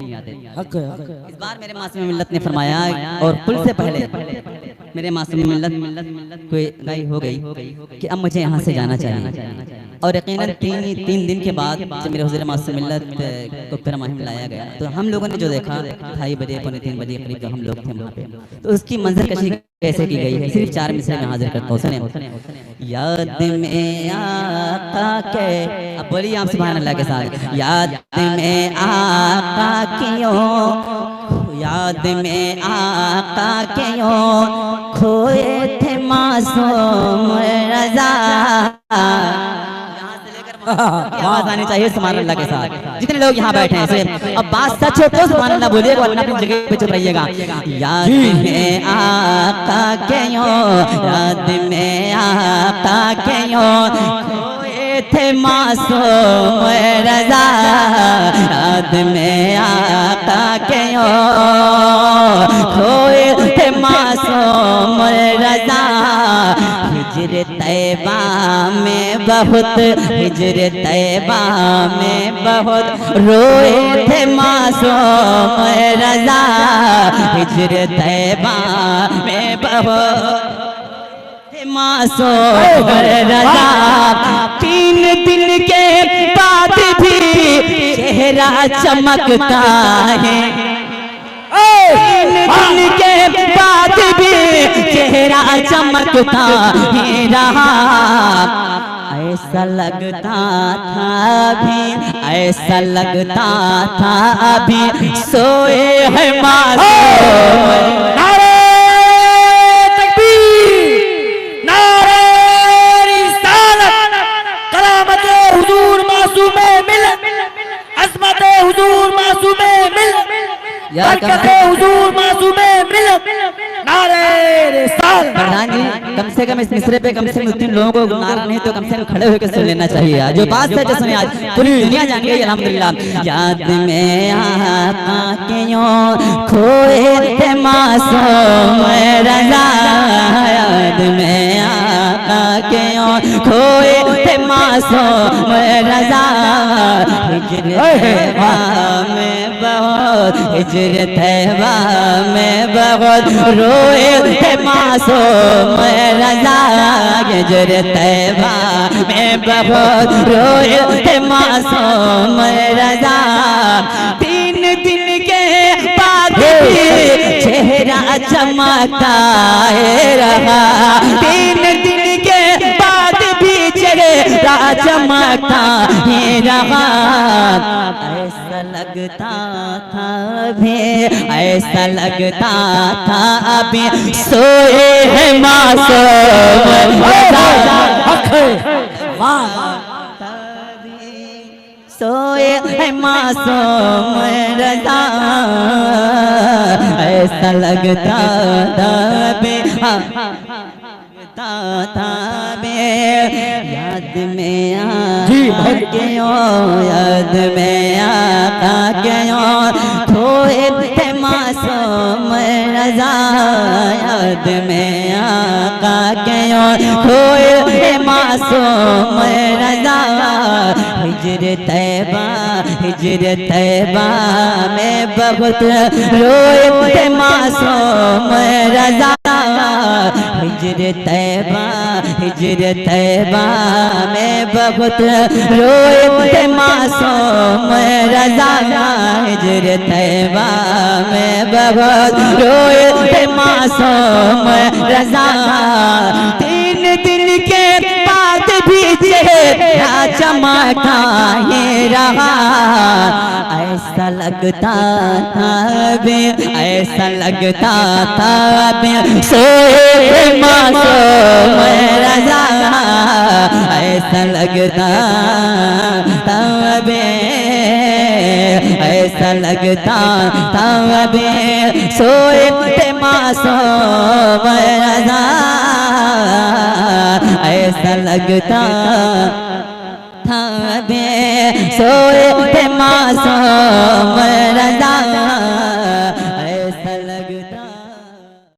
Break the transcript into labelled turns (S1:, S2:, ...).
S1: इस बार मेरे मासूम मिल्लत ने फरमाया और कुल से पहले मेरे मासूम मिल्लत कोई गाय हो गई कि अब मुझे यहाँ से जाना चाहिए। और यकीनन तीन दिन के बाद जब मेरे हुज़ूर मासूम मिल्लत को फिर माहिम लाया गया तो हम लोगों ने जो देखा 2:30 बजे 3 बजे करीब जो हम लोग थे वहाँ पे, तो उसकी मंजर कशी कैसे की गई है सिर्फ 4 मिसरे में हाजिर करता हूँ। सुने याद में आका के, अब बोलिए आप सुभान अल्लाह के साथ। याद में आका क्यों, याद में आका क्यों खोए थे मासूम रज़ा। आवाज आनी चाहिए सुभान अल्लाह के साथ जितने लोग यहाँ बैठे हैं। अब बात सच है तो सुभान अल्लाह बोलिए, वरना अपनी जगह पे चुप रहिएगा। याद में आका क्यों, याद में आका क्यों खोए थे मासूम रज़ा। याद में आका क्यों खोए थे मासूम रज़ा। हिज्र तैबा में बहुत, हिज्र तैबा में बहुत रोए थे मासूम रज़ा। हिज्र तैबा में बहुत मासूम रज़ा। 3 दिन के बाद भी चेहरा चमकता है, 3 दिन के बाद भी चेहरा चमकता ही रहा। ऐसा लगता था अभी, ऐसा लगता था अभी सोए है मासूम।
S2: नारे तकबीर, नारे रिसालत, करामत हुजूर मासूमे मिल्लत, अज़मत हुजूर मासूमे मिल्लत, बरकत हुजूर मासूमे मिल्लत, नारे रिसालत।
S1: प्रधान जी कम से कम इस मिसरे पे कम से कम 3 लोगों को नारा नहीं तो कम से कम खड़े होकर सुन लेना चाहिए। जो बात है जिसने आज पूरी दुनिया जान गई अल्हम्दुलिल्लाह। याद में आका क्यों खोए थे मासूम रज़ा। याद में आका क्यों खोए थे मासूम रज़ा। हिज्र तैबा में बहुत, हिज्र तैबा में बहुत रोए थे मासूम रज़ा। हिज्र तैबा में बहुत रोए थे मासूम रज़ा। 3 दिन के बाद भी चेहरा चमकता रहा। 3 दिन के बाद भी चेहरा चमकता ही रहा। ऐसा लगता था अभी, ऐसा लगता था अभी सोए है मासूम सोए है मासूम रज़ा। ऐसा लगता था अभी, याद में आका क्यों, याद में आका क्यों खोए थे मासूम रज़ा। याद में आका क्यों खोए थे मासूम रज़ा। हिज्र तैबा, हिज्र तैबा में बहुत रोए थे मासूम रज़ा। हिज्र तैबा, हिज्र तैबा में बहुत रोए थे मासूम रज़ा। हिज्र तैबा में बहुत रोए थे मासूम रज़ा। 3 दिन के बाद भी चेहरा चमकता ही रहा। ऐसा लगता था अभी, ऐसा लगता था अभी सोए मासूम रज़ा। ऐसा लगता था अभी, ऐसा लगता था अभी सोए मासूम रज़ा। ऐसा लगता था अभी सोए मासूम रज़ा।